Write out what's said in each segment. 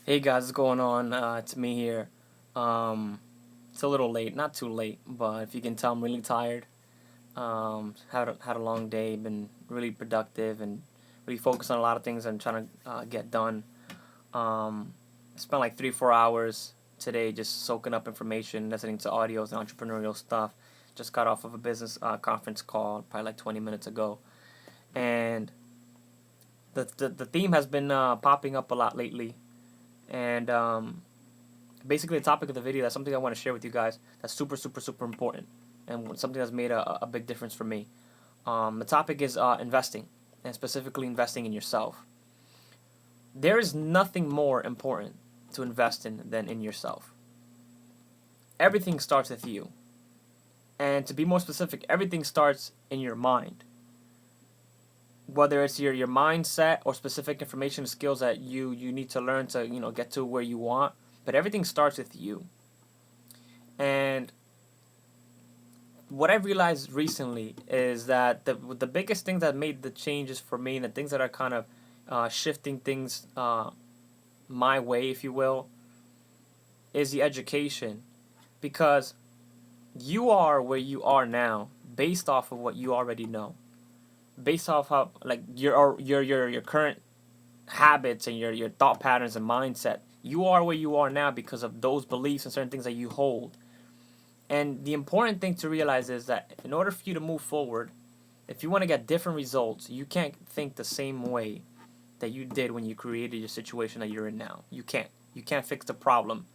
Hey guys, what's going on? It's me here. Um, it's a little late, not too late, but if you can tell, I'm really tired. Had a long day, been really productive and really focused on a lot of things I'm trying to get done. Spent like 3 4 hours today just soaking up information, listening to audios and entrepreneurial stuff. Just got off of a business conference call probably like 20 minutes ago, and the theme has been popping up a lot lately, and basically the topic of the video, that's something I want to share with you guys that's super important and something that's made a big difference for me. The topic is investing, and specifically investing in yourself. There is nothing more important to invest in than in yourself. Everything starts with you, and to be more specific, everything starts in your mind. Whether it's your mindset or specific information and skills that you need to learn to get to where you want, but everything starts with you. And what I've realized recently is that the biggest thing that made the changes for me and the things that are kind of shifting things my way, if you will, is the education. Because you are where you are now based off of what you already know, based off how like your current habits and your thought patterns and mindset. You are where you are now because of those beliefs and certain things that you hold. And the important thing to realize is that in order for you to move forward, if you want to get different results, you can't think the same way that you did when you created your situation that you're in now. You can't. You can't fix the problem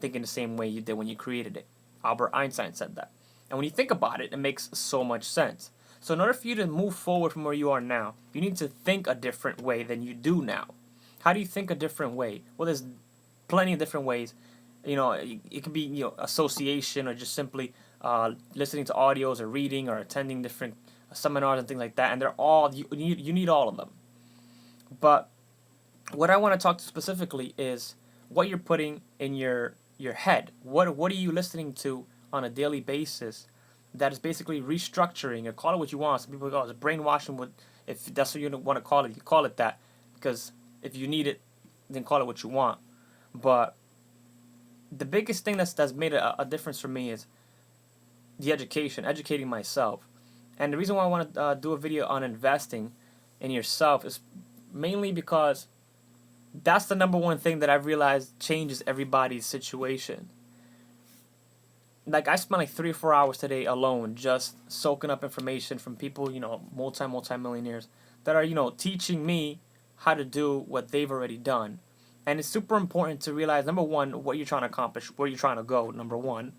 thinking the same way you did when you created it. Albert Einstein said that. And when you think about it, it makes so much sense. So in order for you to move forward from where you are now, you need to think a different way than you do now. How do you think a different way? Well, there's plenty of different ways. It could be association or just simply listening to audios or reading or attending different seminars and things like that. And they're all you need all of them. But what I want to talk to specifically is what you're putting in your head. What are you listening to on a daily basis that is basically restructuring, or call it what you want. Some people go, it's brainwashing. If that's what you want to call it, you call it that. Because if you need it, then call it what you want. But the biggest thing that's made a difference for me is the educating myself. And the reason why I want to do a video on investing in yourself is mainly because that's the number one thing that I've realized changes everybody's situation. Like I spent like 3 or 4 hours today alone just soaking up information from people, multi millionaires that are, teaching me how to do what they've already done. And it's super important to realize, number one, what you're trying to accomplish, where you're trying to go, number one.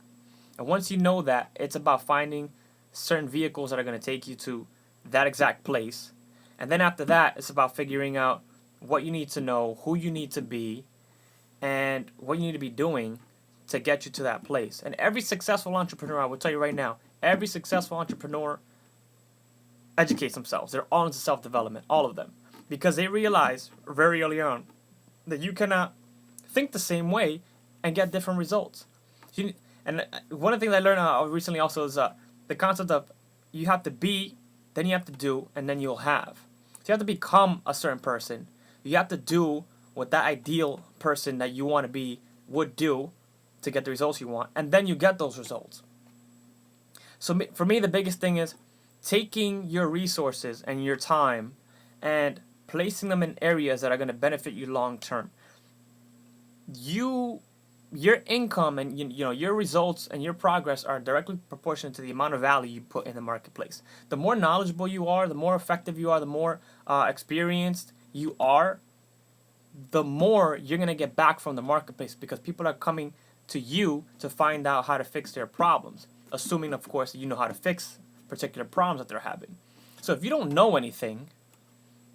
And once you know that, it's about finding certain vehicles that are going to take you to that exact place. And then after that, it's about figuring out what you need to know, who you need to be, and what you need to be doing to get you to that place. And every successful entrepreneur, I will tell you right now, every successful entrepreneur educates themselves. They're all into self-development, all of them. Because they realize very early on that you cannot think the same way and get different results. And one of the things I learned recently also is the concept of you have to be, then you have to do, and then you'll have. So you have to become a certain person. You have to do what that ideal person that you want to be would do to get the results you want, and then you get those results. So for me, the biggest thing is taking your resources and your time and placing them in areas that are going to benefit you long term. Your income and your results and your progress are directly proportionate to the amount of value you put in the marketplace. The more knowledgeable you are, the more effective you are, the more experienced you are, the more you're going to get back from the marketplace, because people are coming to you to find out how to fix their problems, assuming, of course, that you know how to fix particular problems that they're having. So if you don't know anything,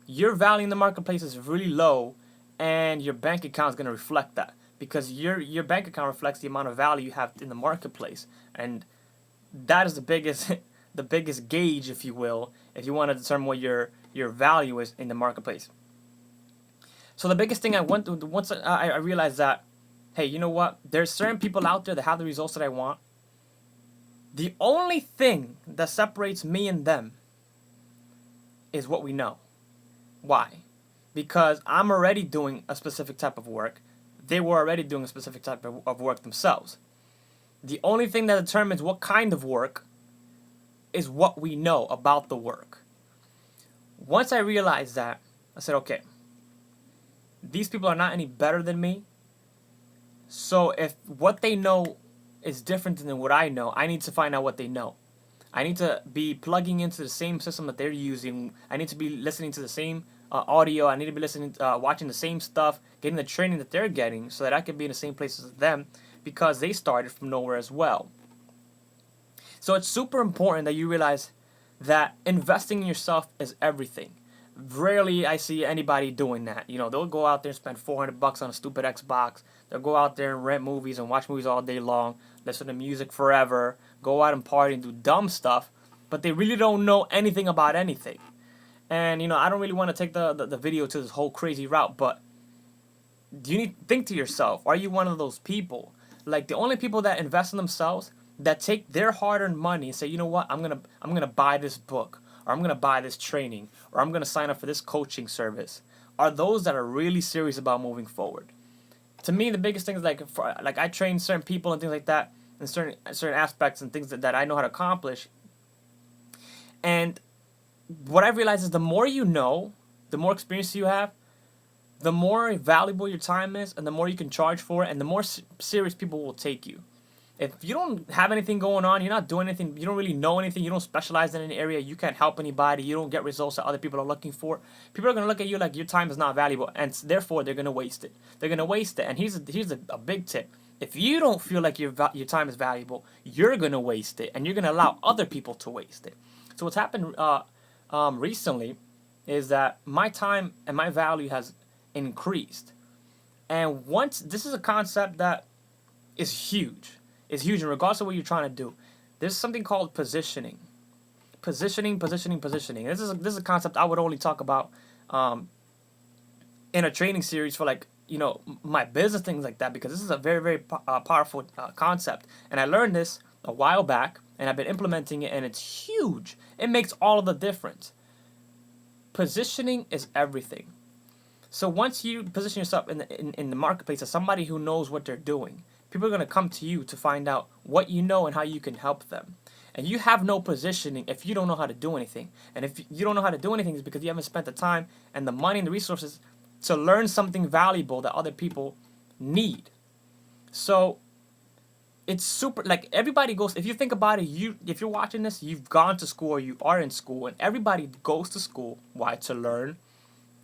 your value in the marketplace is really low, and your bank account is going to reflect that, because your bank account reflects the amount of value you have in the marketplace, and that is the biggest the biggest gauge, if you will, if you want to determine what your value is in the marketplace. So the biggest thing I went through once I realized that, hey, you know what? There's certain people out there that have the results that I want. The only thing that separates me and them is what we know. Why? because I'm already doing a specific type of work. They were already doing a specific type of work themselves. The only thing that determines what kind of work is what we know about the work. Once I realized that, I said, okay, these people are not any better than me. So if what they know is different than what I know, I need to find out what they know. I need to be plugging into the same system that they're using. I need to be listening to the same audio. I need to be listening, watching the same stuff, getting the training that they're getting, so that I can be in the same place as them, because they started from nowhere as well. So it's super important that you realize that investing in yourself is everything. Rarely I see anybody doing that. You know, they'll go out there and spend $400 on a stupid Xbox. They'll go out there and rent movies and watch movies all day long, listen to music forever, go out and party and do dumb stuff, but they really don't know anything about anything. And, you know, I don't really want to take the video to this whole crazy route, but do you need to think to yourself, are you one of those people? Like, the only people that invest in themselves, that take their hard-earned money and say, you know what, I'm gonna buy this book, or I'm gonna buy this training, or I'm gonna sign up for this coaching service, are those that are really serious about moving forward. To me, the biggest thing is like I train certain people and things like that, in certain aspects and things that I know how to accomplish. And what I've realized is the more you know, the more experience you have, the more valuable your time is, and the more you can charge for it, and the more serious people will take you. If you don't have anything going on, you're not doing anything, you don't really know anything, you don't specialize in an area, you can't help anybody, you don't get results that other people are looking for, people are going to look at you like your time is not valuable, and therefore they're going to waste it. They're going to waste it. And here's a big tip. If you don't feel like your time is valuable, you're going to waste it, and you're going to allow other people to waste it. So what's happened recently is that my time and my value has increased. And once, this is a concept that is huge. It's huge in regards to what you're trying to do. There's something called positioning. Positioning. This is a concept I would only talk about in a training series for, like, you know, my business, things like that, because this is a very, very powerful concept. And I learned this a while back, and I've been implementing it, and it's huge. It makes all of the difference. Positioning is everything. So once you position yourself in the marketplace as somebody who knows what they're doing, people are going to come to you to find out what you know and how you can help them. And you have no positioning if you don't know how to do anything. And if you don't know how to do anything, it's because you haven't spent the time and the money and the resources to learn something valuable that other people need. So it's super, like, everybody goes, if you think about it, if you're watching this, you've gone to school or you are in school, and everybody goes to school. Why? To learn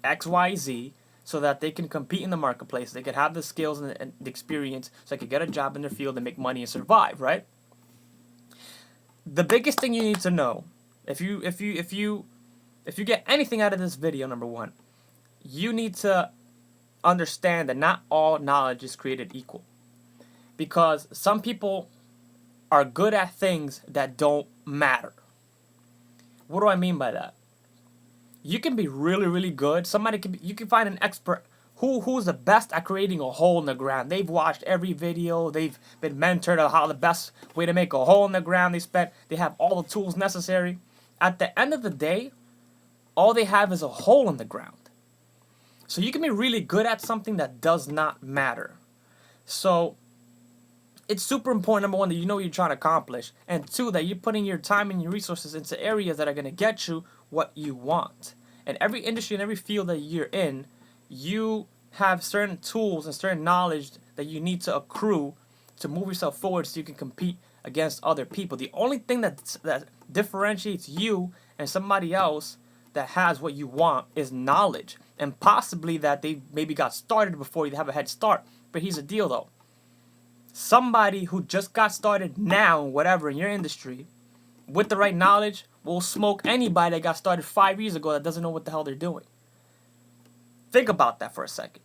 X, Y, Z, so that they can compete in the marketplace. They can have the skills and the experience, so they can get a job in their field and make money and survive, right? The biggest thing you need to know, if you get anything out of this video, number one, you need to understand that not all knowledge is created equal. Because some people are good at things that don't matter. What do I mean by that? You can be really, really good. You can find an expert who's the best at creating a hole in the ground. They've watched every video. They've been mentored on how the best way to make a hole in the ground. They have all the tools necessary. At the end of the day, all they have is a hole in the ground. So you can be really good at something that does not matter. So it's super important, number one, that you know what you're trying to accomplish. And two, that you're putting your time and your resources into areas that are going to get you what you want. And every industry and every field that you're in, you have certain tools and certain knowledge that you need to accrue to move yourself forward so you can compete against other people. The only thing that differentiates you and somebody else that has what you want is knowledge. And possibly that they maybe got started before you have a head start. But here's the deal, though. Somebody who just got started now, whatever, in your industry, with the right knowledge, will smoke anybody that got started 5 years ago that doesn't know what the hell they're doing. Think about that for a second.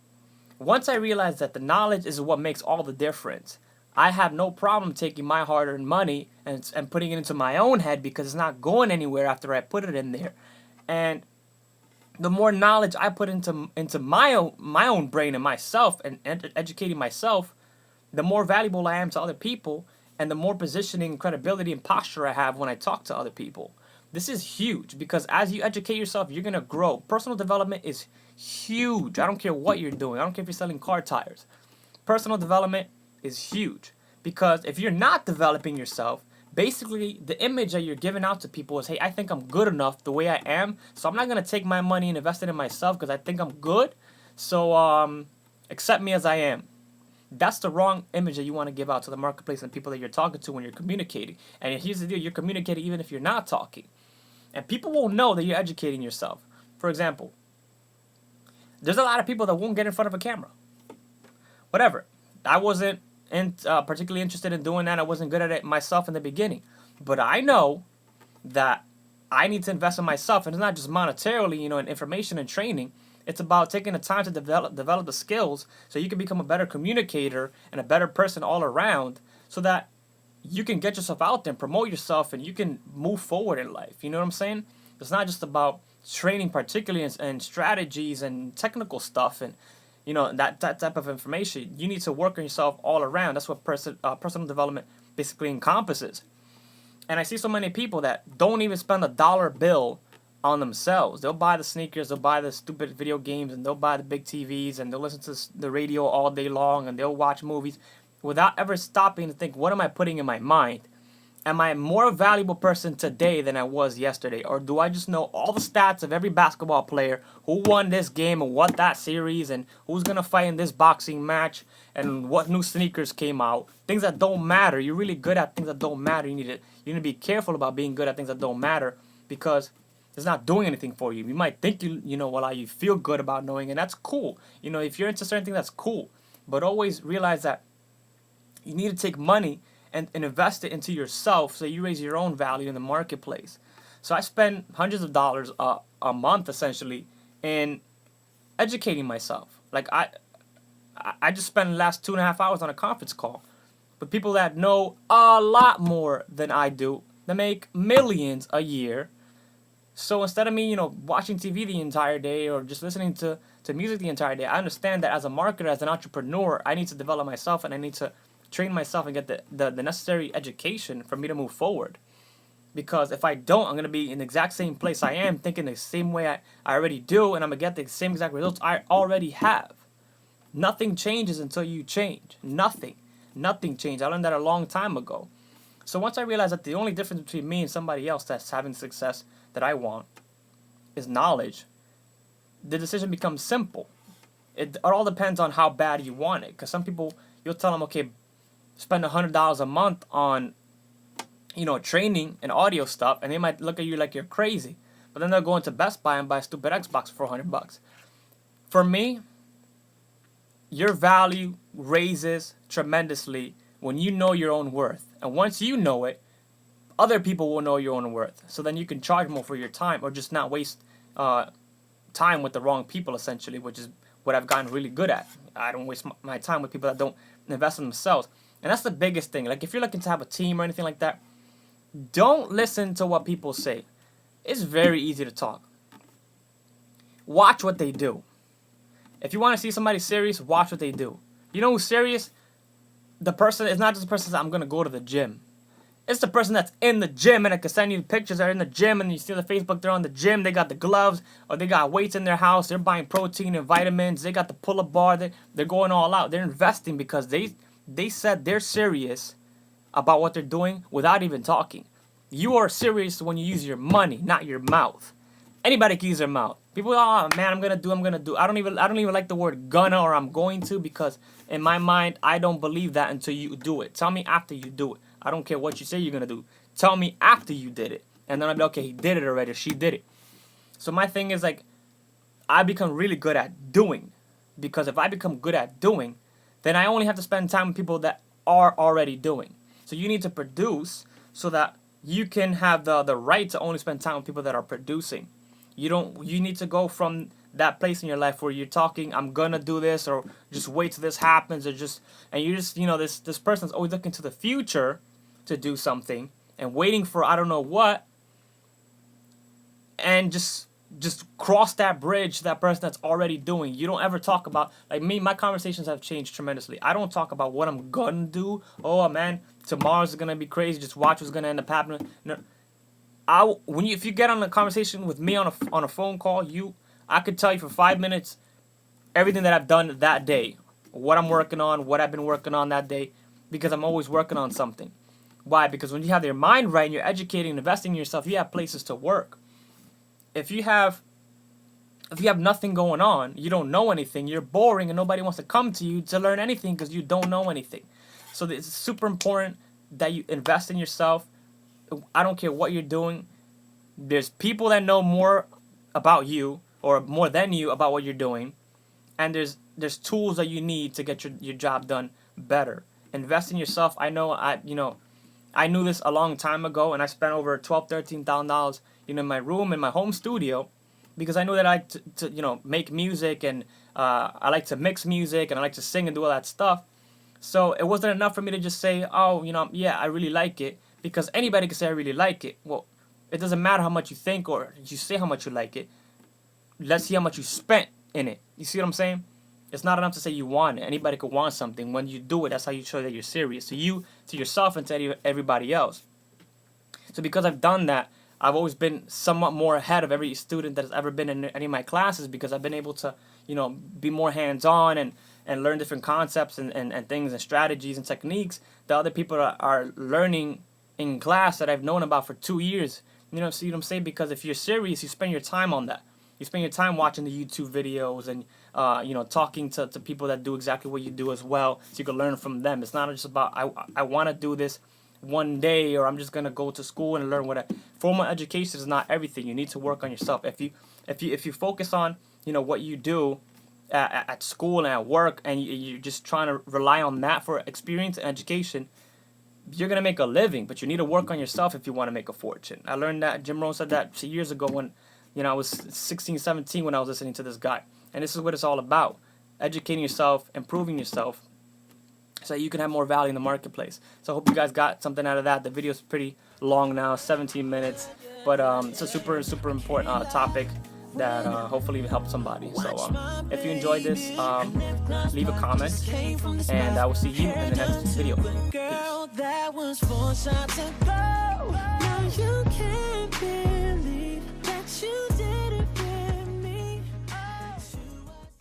Once I realized that the knowledge is what makes all the difference, I have no problem taking my hard-earned money and putting it into my own head, because it's not going anywhere after I put it in there. And the more knowledge I put into my own brain and myself, and educating myself, the more valuable I am to other people, and the more positioning, credibility, and posture I have when I talk to other people. This is huge, because as you educate yourself, you're going to grow. Personal development is huge. I don't care what you're doing. I don't care if you're selling car tires. Personal development is huge because if you're not developing yourself, basically the image that you're giving out to people is, hey, I think I'm good enough the way I am, so I'm not gonna take my money and invest it in myself because I think I'm good. So accept me as I am. That's the wrong image that you want to give out to the marketplace and people that you're talking to when you're communicating. And here's the deal: you're communicating even if you're not talking, and people will know that you're educating yourself. For example, there's a lot of people that won't get in front of a camera. Whatever. I wasn't particularly interested in doing that. I wasn't good at it myself in the beginning. But I know that I need to invest in myself. And it's not just monetarily, in information and training. It's about taking the time to develop the skills so you can become a better communicator and a better person all around so that you can get yourself out there and promote yourself and you can move forward in life. You know what I'm saying? It's not just about training particularly and strategies and technical stuff and that type of information. You need to work on yourself all around. That's what personal development basically encompasses. And I see so many people that don't even spend $1 bill on themselves. They'll buy the sneakers, they'll buy the stupid video games, and they'll buy the big TVs, and they'll listen to the radio all day long, and they'll watch movies without ever stopping to think, what am I putting in my mind? Am I a more valuable person today than I was yesterday? Or do I just know all the stats of every basketball player, who won this game and what that series, and who's going to fight in this boxing match, and what new sneakers came out? Things that don't matter. You're really good at things that don't matter. You need to be careful about being good at things that don't matter because it's not doing anything for you. You might think you feel good about knowing, and that's cool. If you're into certain things, that's cool. But always realize that you need to take money and invest it into yourself so you raise your own value in the marketplace. So I spend hundreds of dollars a month essentially in educating myself. Like I just spent the last 2.5 hours on a conference call with people that know a lot more than I do, that make millions a year. So instead of me, watching TV the entire day or just listening to music the entire day, I understand that as a marketer, as an entrepreneur, I need to develop myself and I need to train myself and get the necessary education for me to move forward. Because if I don't, I'm going to be in the exact same place I am, thinking the same way I already do, and I'm going to get the same exact results I already have. Nothing changes until you change. Nothing. Nothing changes. I learned that a long time ago. So once I realized that the only difference between me and somebody else that's having success that I want is knowledge, the decision becomes simple. It all depends on how bad you want it. Because some people, you'll tell them, okay, spend $100 a month on, training and audio stuff, and they might look at you like you're crazy. But then they'll go into Best Buy and buy a stupid Xbox for $100. For me, your value raises tremendously when you know your own worth. And once you know it, other people will know your own worth. So then you can charge more for your time or just not waste time with the wrong people, essentially, which is what I've gotten really good at. I don't waste my time with people that don't invest in themselves. And that's the biggest thing. Like, if you're looking to have a team or anything like that, don't listen to what people say. It's very easy to talk. Watch what they do. If you want to see somebody serious, watch what they do. You know who's serious? The person is not just the person that I'm going to go to the gym. It's the person that's in the gym, and I can send you pictures. They're in the gym, and you see the Facebook, they're on the gym. They got the gloves, or they got weights in their house. They're buying protein and vitamins. They got the pull-up bar. They're going all out. They're investing because they said they're serious about what they're doing without even talking. You are serious when you use your money, not your mouth. Anybody can use their mouth. People, oh man, I'm gonna do. I don't even like the word gonna or I'm going to, because in my mind I don't believe that until you do it. Tell me after you do it. I don't care what you say you're gonna do. Tell me after you did it, and then I'll be okay. He did it already. Or she did it. So my thing is, like, I become really good at doing, because if I become good at doing, then I only have to spend time with people that are already doing. So you need to produce so that you can have the right to only spend time with people that are producing. You need to go from that place in your life where you're talking, I'm gonna do this, or just wait till this happens, or this person's always looking to the future to do something and waiting for I don't know what, and just cross that bridge to that person that's already doing. You don't ever talk about, like me, my conversations have changed tremendously. I don't talk about what I'm gonna do. Oh man, tomorrow's gonna be crazy, just watch what's gonna end up happening. No. If you get on a conversation with me on a phone call, I could tell you for 5 minutes everything that I've done that day, what I'm working on, what I've been working on that day, because I'm always working on something. Why? Because when you have your mind right and you're educating and investing in yourself, you have places to work. If you have nothing going on, you don't know anything, you're boring and nobody wants to come to you to learn anything because you don't know anything. So it's super important that you invest in yourself. I don't care what you're doing. There's people that know more about you or more than you about what you're doing. And there's tools that you need to get your job done better. Invest in yourself. I know I knew this a long time ago, and I spent over $12,000-$13,000 in my room in my home studio, because I knew that I like to make music, and I like to mix music, and I like to sing and do all that stuff. So it wasn't enough for me to just say, oh, yeah, I really like it, because anybody can say I really like it. Well, it doesn't matter how much you think or you say how much you like it. Let's see how much you spent in it. You see what I'm saying? It's not enough to say you want it. Anybody could want something. When you do it, that's how you show that you're serious. To you, to yourself, and to everybody else. So because I've done that, I've always been somewhat more ahead of every student that has ever been in any of my classes, because I've been able to, be more hands-on and learn different concepts and things and strategies and techniques that other people are learning in class that I've known about for 2 years. See what I'm saying? Because if you're serious, you spend your time on that. You spend your time watching the YouTube videos and talking to people that do exactly what you do as well, so you can learn from them. It's not just about I want to do this one day, or I'm just gonna go to school and learn what. Formal education is not everything. You need to work on yourself. If you focus on what you do at school and at work, and you're just trying to rely on that for experience and education, you're gonna make a living. But you need to work on yourself if you want to make a fortune. I learned that. Jim Rohn said that years ago when I was 16, 17 when I was listening to this guy. And this is what it's all about. Educating yourself, improving yourself, so that you can have more value in the marketplace. So I hope you guys got something out of that. The video is pretty long now, 17 minutes. But it's a super, super important topic that hopefully will help somebody. So if you enjoyed this, leave a comment. And I will see you in the next video. Peace.